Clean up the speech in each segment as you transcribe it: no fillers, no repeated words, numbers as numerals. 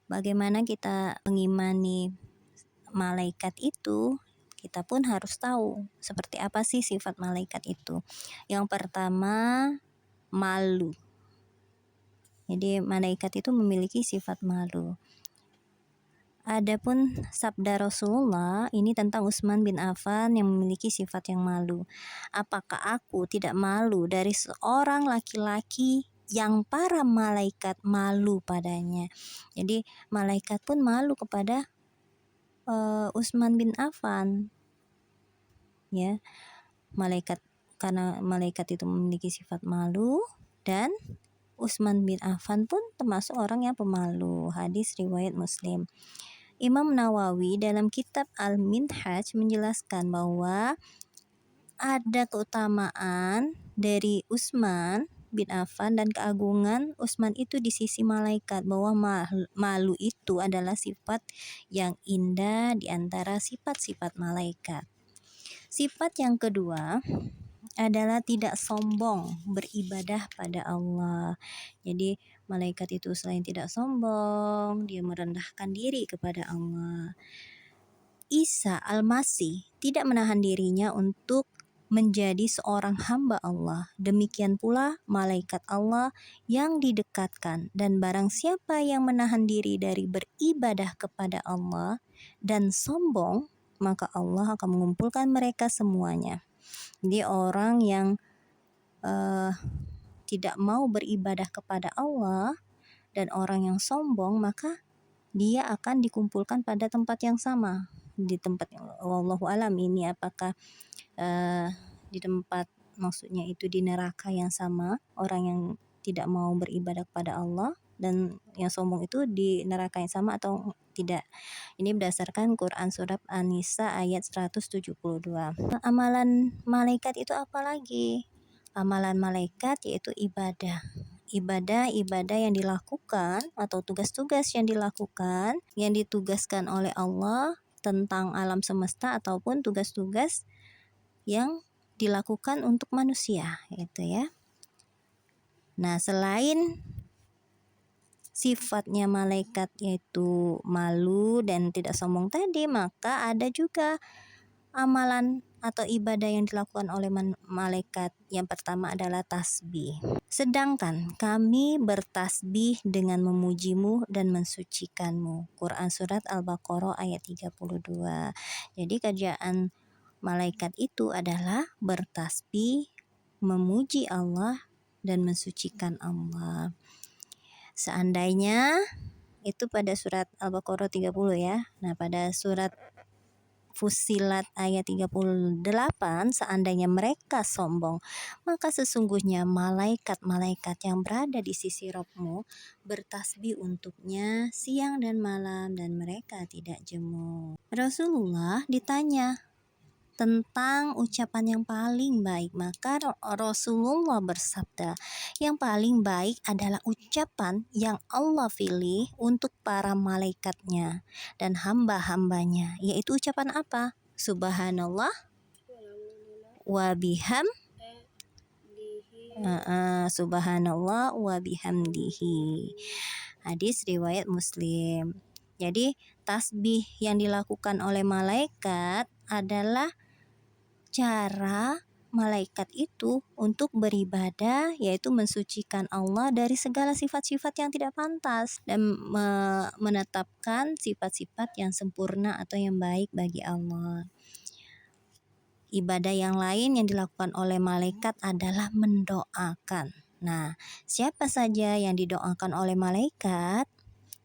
bagaimana kita mengimani malaikat itu, kita pun harus tahu seperti apa sih sifat malaikat itu. Yang pertama, malu. Jadi malaikat itu memiliki sifat malu. Adapun sabda Rasulullah ini tentang Utsman bin Affan yang memiliki sifat yang malu. Apakah aku tidak malu dari seorang laki-laki yang para malaikat malu padanya? Jadi malaikat pun malu kepada Utsman bin Affan. Ya, karena malaikat itu memiliki sifat malu, dan Utsman bin Affan pun termasuk orang yang pemalu. Hadis riwayat Muslim. Imam Nawawi dalam kitab Al-Minhaj menjelaskan bahwa ada keutamaan dari Utsman bin Affan dan keagungan Utsman itu di sisi malaikat, bahwa malu itu adalah sifat yang indah di antara sifat-sifat malaikat. Sifat yang kedua adalah tidak sombong beribadah pada Allah. Jadi malaikat itu selain tidak sombong, dia merendahkan diri kepada Allah. Isa Al-Masih tidak menahan dirinya untuk menjadi seorang hamba Allah. Demikian pula malaikat Allah yang didekatkan, dan barang siapa yang menahan diri dari beribadah kepada Allah dan sombong, maka Allah akan mengumpulkan mereka semuanya. Jadi orang yang tidak mau beribadah kepada Allah dan orang yang sombong, maka dia akan dikumpulkan pada tempat yang sama. Di tempat, wallahu alam, ini apakah di tempat, maksudnya itu di neraka yang sama, orang yang tidak mau beribadah kepada Allah dan yang sombong itu di neraka yang sama atau tidak. Ini berdasarkan Quran surat An-Nisa ayat 172. Amalan malaikat itu apa lagi? Amalan malaikat yaitu ibadah. Ibadah yang dilakukan atau tugas-tugas yang dilakukan, yang ditugaskan oleh Allah tentang alam semesta, ataupun tugas-tugas yang dilakukan untuk manusia, gitu ya. Nah, selain sifatnya malaikat yaitu malu dan tidak sombong tadi, maka ada juga amalan atau ibadah yang dilakukan oleh malaikat. Yang pertama adalah tasbih. Sedangkan kami bertasbih dengan memujimu dan mensucikanmu. Quran surat Al-Baqarah ayat 32. Jadi kerjaan malaikat itu adalah bertasbih, memuji Allah, dan mensucikan Allah. Seandainya itu pada surat Al-Baqarah 30 ya. Nah, pada surat Fussilat ayat 38, seandainya mereka sombong, maka sesungguhnya malaikat-malaikat yang berada di sisi Rabb-mu bertasbih untuknya siang dan malam, dan mereka tidak jemu. Rasulullah ditanya tentang ucapan yang paling baik, maka Rasulullah bersabda, yang paling baik adalah ucapan yang Allah pilih untuk para malaikatnya dan hamba-hambanya, yaitu ucapan apa? Subhanallah wa subhanallah wa bihamdihi. Hadis riwayat Muslim. Jadi tasbih yang dilakukan oleh malaikat adalah cara malaikat itu untuk beribadah, yaitu mensucikan Allah dari segala sifat-sifat yang tidak pantas dan menetapkan sifat-sifat yang sempurna atau yang baik bagi Allah. Ibadah yang lain yang dilakukan oleh malaikat adalah mendoakan. Nah, siapa saja yang didoakan oleh malaikat?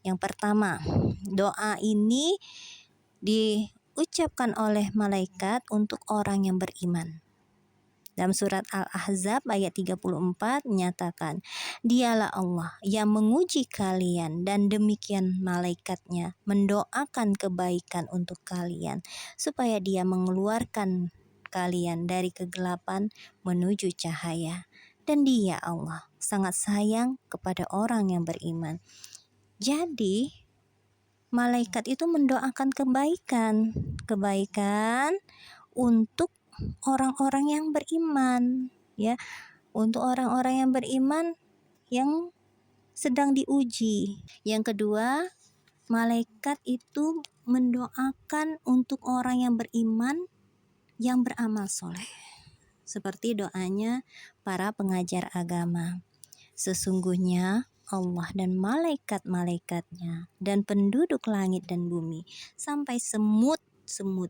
Yang pertama, doa ini diucapkan oleh malaikat untuk orang yang beriman. Dalam surat Al-Ahzab ayat 34 menyatakan, dialah Allah yang menguji kalian dan demikian malaikatnya mendoakan kebaikan untuk kalian, supaya dia mengeluarkan kalian dari kegelapan menuju cahaya. Dan dia Allah sangat sayang kepada orang yang beriman. Jadi malaikat itu mendoakan kebaikan untuk orang-orang yang beriman, ya, untuk orang-orang yang beriman yang sedang diuji. Yang kedua, malaikat itu mendoakan untuk orang yang beriman yang beramal soleh. Seperti doanya para pengajar agama. Sesungguhnya Allah dan malaikat-malaikatnya dan penduduk langit dan bumi sampai semut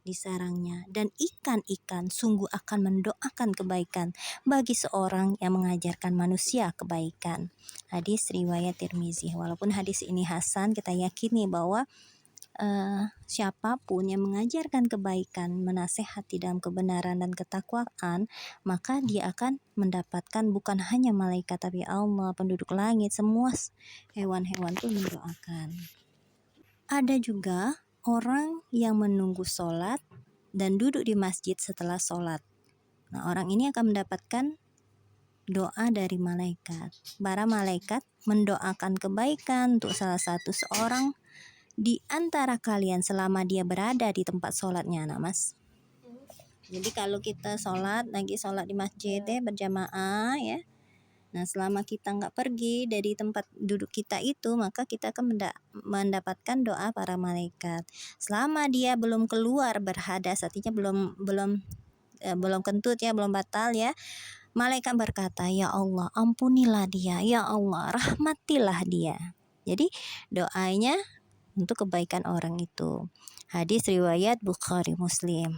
di sarangnya dan ikan-ikan sungguh akan mendoakan kebaikan bagi seorang yang mengajarkan manusia kebaikan. Hadis riwayat Tirmizi. Walaupun hadis ini hasan, kita yakini bahwa siapapun yang mengajarkan kebaikan, menasehati dalam kebenaran dan ketakwaan, maka dia akan mendapatkan bukan hanya malaikat tapi Allah, penduduk langit, semua hewan-hewan itu mendoakan. Ada juga orang yang menunggu sholat dan duduk di masjid setelah sholat. Nah, orang ini akan mendapatkan doa dari malaikat. Para malaikat mendoakan kebaikan untuk salah satu seorang di antara kalian selama dia berada di tempat sholatnya, nah mas. Jadi kalau kita sholat di masjid berjamaah ya, nah selama kita nggak pergi dari tempat duduk kita itu, maka kita akan mendapatkan doa para malaikat. Selama dia belum keluar berhadas, artinya belum kentut ya, belum batal ya, malaikat berkata, ya Allah ampunilah dia, ya Allah rahmatilah dia. Jadi doanya untuk kebaikan orang itu. Hadis riwayat Bukhari Muslim.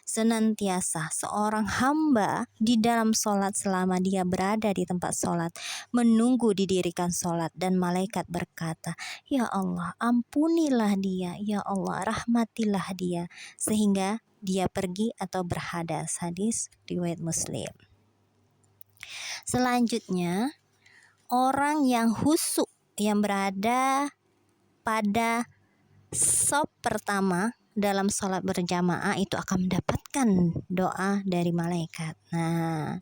Senantiasa seorang hamba di dalam sholat selama dia berada di tempat sholat, menunggu didirikan sholat, dan malaikat berkata, ya Allah ampunilah dia, ya Allah rahmatilah dia, sehingga dia pergi atau berhadas. Hadis riwayat Muslim. Selanjutnya, orang yang khusyuk yang berada pada sop pertama dalam sholat berjamaah itu akan mendapatkan doa dari malaikat. Nah,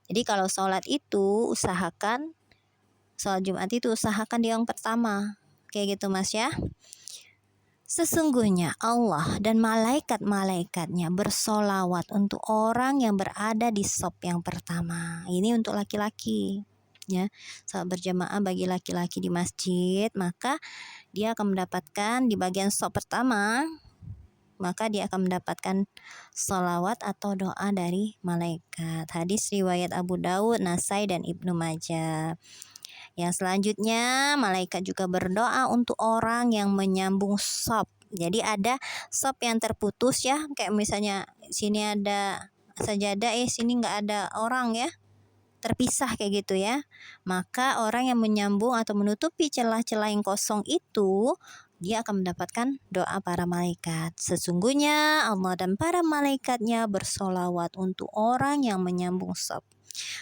jadi kalau sholat itu usahakan, sholat Jumat itu usahakan di yang pertama, kayak gitu mas ya. Sesungguhnya Allah dan malaikat-malaikatnya bersolawat untuk orang yang berada di sop yang pertama. Ini untuk laki-laki ya, salat berjamaah bagi laki-laki di masjid, maka dia akan mendapatkan di bagian sop pertama, maka dia akan mendapatkan sholawat atau doa dari malaikat. Hadis riwayat Abu Daud, Nasai, dan Ibnu Majah. Yang selanjutnya, malaikat juga berdoa untuk orang yang menyambung sop. Jadi ada sop yang terputus ya, kayak misalnya sini ada sajadah, sini nggak ada orang ya, terpisah kayak gitu ya. Maka orang yang menyambung atau menutupi celah-celah yang kosong itu, dia akan mendapatkan doa para malaikat. Sesungguhnya Allah dan para malaikatnya bersolawat untuk orang yang menyambung sop.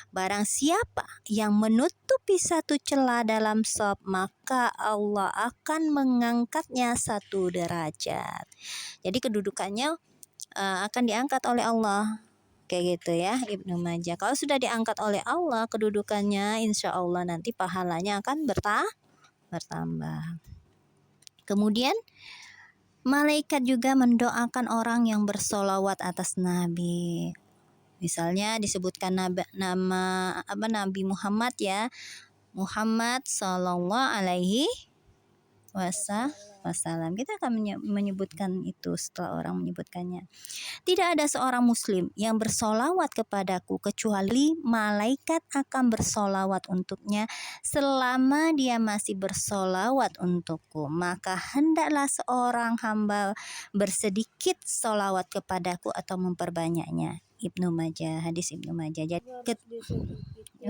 Barang siapa yang menutupi satu celah dalam sop, maka Allah akan mengangkatnya satu derajat. Jadi kedudukannya akan diangkat oleh Allah. Kayak gitu ya, Ibnu Majah. Kalau sudah diangkat oleh Allah kedudukannya, insya Allah nanti pahalanya akan bertambah. Kemudian malaikat juga mendoakan orang yang bersolawat atas Nabi. Misalnya disebutkan Nabi Muhammad ya, Muhammad sallallahu alaihi wasallam. Kita akan menyebutkan itu setelah orang menyebutkannya. Tidak ada seorang muslim yang bersolawat kepadaku kecuali malaikat akan bersolawat untuknya selama dia masih bersolawat untukku. Maka hendaklah seorang hamba bersedikit solawat kepadaku atau memperbanyaknya. Ibnu Majah, hadis Ibnu Majah. Jadi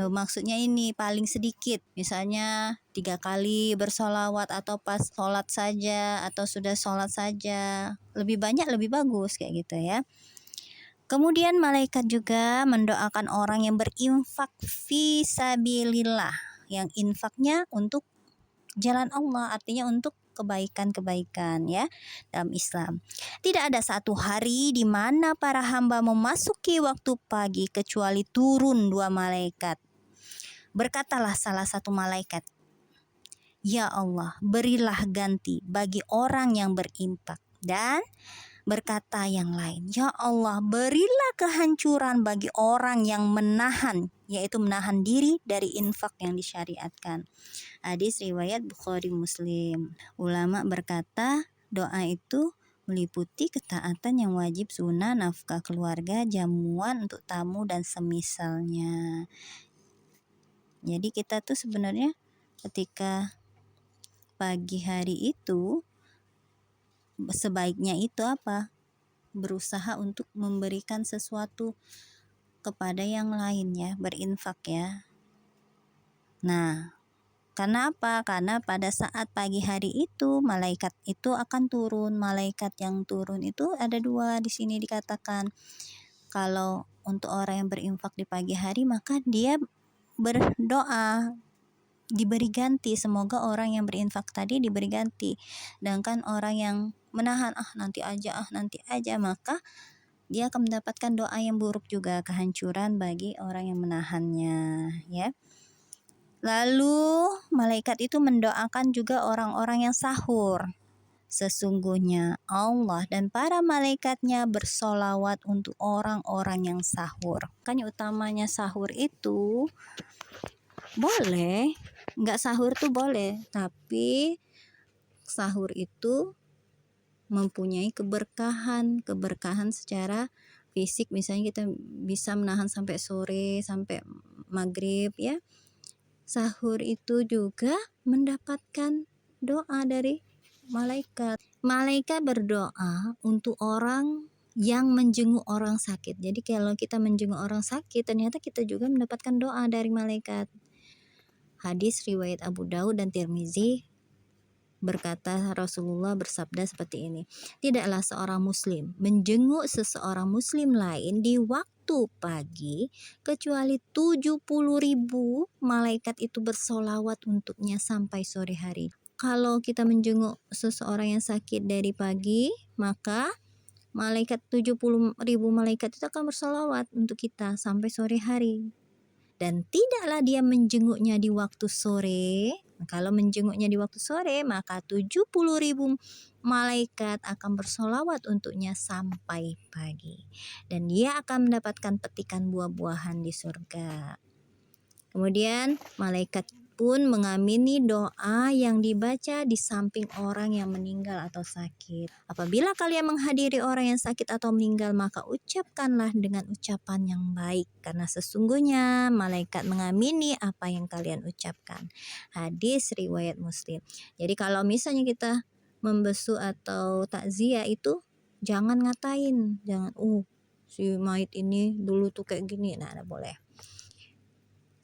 maksudnya ini paling sedikit, misalnya 3 kali bersolawat atau pas sholat saja atau sudah sholat saja, lebih banyak lebih bagus kayak gitu ya. Kemudian malaikat juga mendoakan orang yang berinfak fi sabilillah, yang infaknya untuk jalan Allah, artinya untuk kebaikan-kebaikan ya dalam Islam. Tidak ada satu hari di mana para hamba memasuki waktu pagi kecuali turun 2 malaikat. Berkatalah salah satu malaikat, ya Allah, berilah ganti bagi orang yang berinfak. Dan berkata yang lain, "Ya Allah, berilah kehancuran bagi orang yang menahan, yaitu menahan diri dari infak yang disyariatkan." Hadis riwayat Bukhari Muslim. Ulama berkata, doa itu meliputi ketaatan yang wajib, sunnah, nafkah keluarga, jamuan untuk tamu dan semisalnya. Jadi kita tuh sebenarnya ketika pagi hari itu sebaiknya itu apa? Berusaha untuk memberikan sesuatu kepada yang lain ya, berinfak ya. Nah, karena apa? Karena pada saat pagi hari itu malaikat itu akan turun. Malaikat yang turun itu ada dua di sini dikatakan. Kalau untuk orang yang berinfak di pagi hari maka dia berdoa diberi ganti, semoga orang yang berinfak tadi diberi ganti. Sedangkan orang yang menahan nanti aja maka dia akan mendapatkan doa yang buruk juga, kehancuran bagi orang yang menahannya ya. Lalu malaikat itu mendoakan juga orang-orang yang sahur. Sesungguhnya Allah dan para malaikatnya bersolawat untuk orang-orang yang sahur. Kan utamanya sahur itu boleh, nggak sahur tuh boleh, tapi sahur itu mempunyai keberkahan secara fisik, misalnya kita bisa menahan sampai sore, sampai maghrib ya. Sahur itu juga mendapatkan doa dari malaikat. Malaikat berdoa untuk orang yang menjenguk orang sakit. Jadi kalau kita menjenguk orang sakit, ternyata kita juga mendapatkan doa dari malaikat. Hadis riwayat Abu Daud dan Tirmizi, berkata Rasulullah bersabda seperti ini, "Tidaklah seorang muslim menjenguk seseorang muslim lain di waktu pagi kecuali 70.000 malaikat itu bersolawat untuknya sampai sore hari." Kalau kita menjenguk seseorang yang sakit dari pagi, maka 70.000 malaikat itu akan bersolawat untuk kita sampai sore hari. Dan tidaklah dia menjenguknya di waktu sore. Kalau menjenguknya di waktu sore, maka 70.000 malaikat akan bersolawat untuknya sampai pagi. Dan dia akan mendapatkan petikan buah-buahan di surga. Kemudian malaikat pun mengamini doa yang dibaca di samping orang yang meninggal atau sakit. Apabila kalian menghadiri orang yang sakit atau meninggal, maka ucapkanlah dengan ucapan yang baik, karena sesungguhnya malaikat mengamini apa yang kalian ucapkan. Hadis riwayat Muslim. Jadi kalau misalnya kita membesuk atau takziah itu jangan ngatain, jangan si mayit ini dulu tuh kayak gini, nah tidak boleh.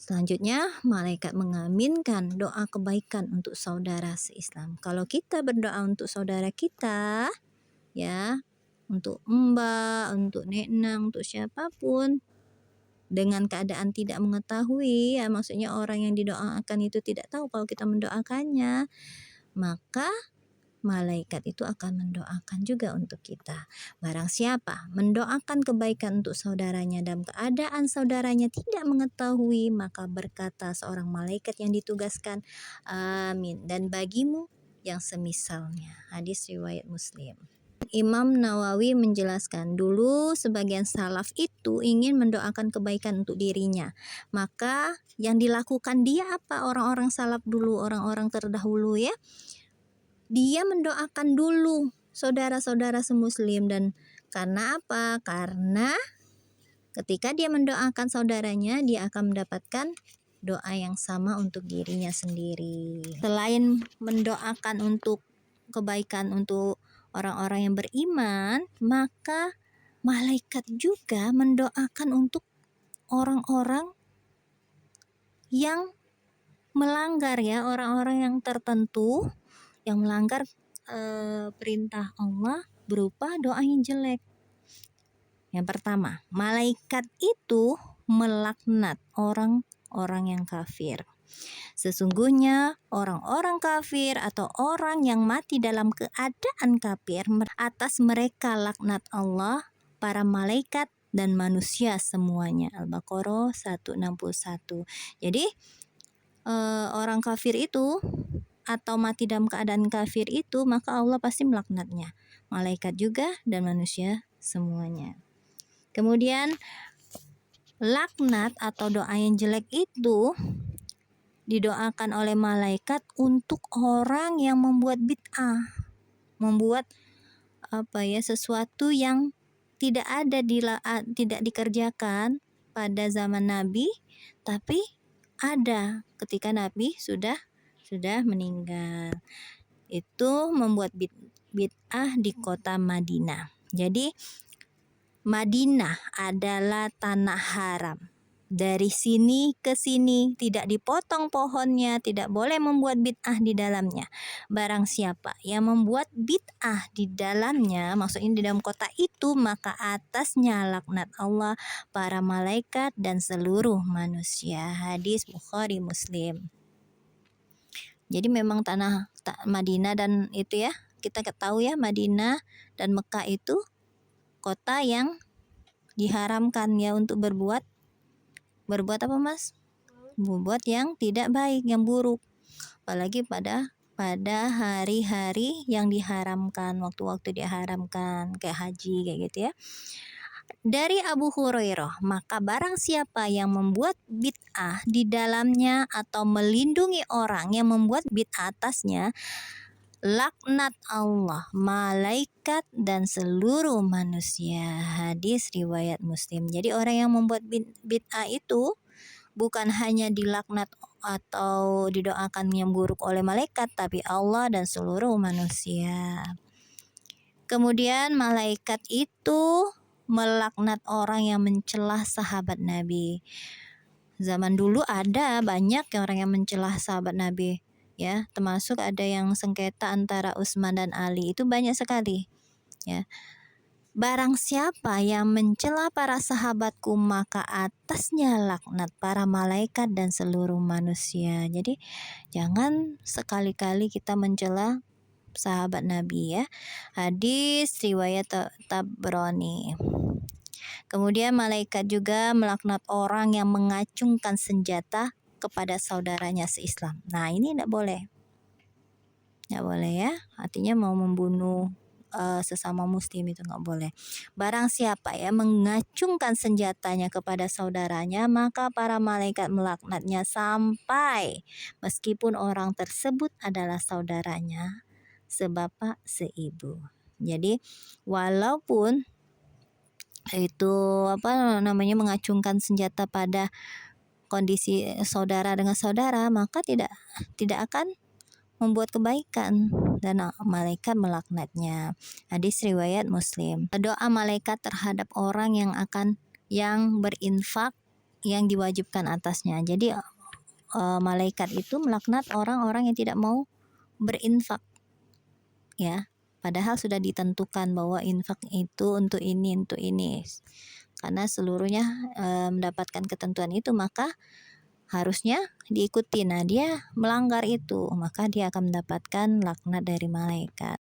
Selanjutnya, malaikat mengaminkan doa kebaikan untuk saudara seislam. Kalau kita berdoa untuk saudara kita, ya, untuk mbak, untuk nenang, untuk siapapun, dengan keadaan tidak mengetahui, ya maksudnya orang yang didoakan itu tidak tahu kalau kita mendoakannya, maka malaikat itu akan mendoakan juga untuk kita. Barang siapa mendoakan kebaikan untuk saudaranya dalam keadaan saudaranya tidak mengetahui, maka berkata seorang malaikat yang ditugaskan, amin, dan bagimu yang semisalnya. Hadis riwayat Muslim. Imam Nawawi menjelaskan, dulu sebagian salaf itu ingin mendoakan kebaikan untuk dirinya. Maka yang dilakukan dia apa? Orang-orang salaf dulu, orang-orang terdahulu ya, dia mendoakan dulu saudara-saudara semuslim. Dan karena apa? Karena ketika dia mendoakan saudaranya, dia akan mendapatkan doa yang sama untuk dirinya sendiri. Selain mendoakan untuk kebaikan untuk orang-orang yang beriman, maka malaikat juga mendoakan untuk orang-orang yang melanggar ya, orang-orang yang tertentu yang melanggar perintah Allah berupa doa yang jelek. Yang pertama, malaikat itu melaknat orang-orang yang kafir. Sesungguhnya orang-orang kafir atau orang yang mati dalam keadaan kafir, atas mereka laknat Allah, para malaikat dan manusia semuanya. Al-Baqarah 161. Jadi orang kafir itu atau mati dalam keadaan kafir itu, maka Allah pasti melaknatnya. Malaikat juga dan manusia semuanya. Kemudian laknat atau doa yang jelek itu didoakan oleh malaikat untuk orang yang membuat bid'ah, membuat sesuatu yang tidak dikerjakan pada zaman Nabi, tapi ada ketika Nabi sudah meninggal. Itu membuat bid'ah di kota Madinah. Jadi Madinah adalah tanah haram. Dari sini ke sini tidak dipotong pohonnya, tidak boleh membuat bid'ah di dalamnya. Barang siapa yang membuat bid'ah di dalamnya, maksudnya di dalam kota itu, maka atasnya laknat Allah, para malaikat dan seluruh manusia. Hadis Bukhari Muslim. Jadi memang tanah Madinah dan itu ya, kita ketahui ya, Madinah dan Mekah itu kota yang diharamkan ya untuk berbuat apa Mas? Berbuat yang tidak baik, yang buruk. Apalagi pada hari-hari yang diharamkan, waktu-waktu diharamkan, kayak haji kayak gitu ya. Dari Abu Hurairah, maka barang siapa yang membuat bid'ah di dalamnya atau melindungi orang yang membuat bid'ah atasnya, laknat Allah, malaikat dan seluruh manusia. Hadis riwayat Muslim. Jadi orang yang membuat bid'ah itu bukan hanya dilaknat atau didoakan yang buruk oleh malaikat, tapi Allah dan seluruh manusia. Kemudian malaikat itu melaknat orang yang mencela sahabat Nabi. Zaman dulu ada banyak orang yang mencela sahabat Nabi, ya, termasuk ada yang sengketa antara Utsman dan Ali, itu banyak sekali, ya. Barang siapa yang mencela para sahabatku, maka atasnya laknat para malaikat dan seluruh manusia. Jadi jangan sekali-kali kita mencela sahabat Nabi ya. Hadis riwayat Tabrani. Kemudian malaikat juga melaknat orang yang mengacungkan senjata kepada saudaranya seislam. Nah, ini tidak boleh. Tidak boleh ya. Artinya mau membunuh sesama muslim itu nggak boleh. Barang siapa ya mengacungkan senjatanya kepada saudaranya, maka para malaikat melaknatnya sampai meskipun orang tersebut adalah saudaranya sebapak seibu. Jadi walaupun itu mengacungkan senjata pada kondisi saudara dengan saudara, maka tidak akan membuat kebaikan dan malaikat melaknatnya. Hadis riwayat Muslim. Doa malaikat terhadap orang yang berinfak yang diwajibkan atasnya. Jadi malaikat itu melaknat orang-orang yang tidak mau berinfak, ya. Padahal sudah ditentukan bahwa infak itu untuk ini. Karena seluruhnya mendapatkan ketentuan itu, maka harusnya diikuti. Nah, dia melanggar itu, maka dia akan mendapatkan laknat dari malaikat.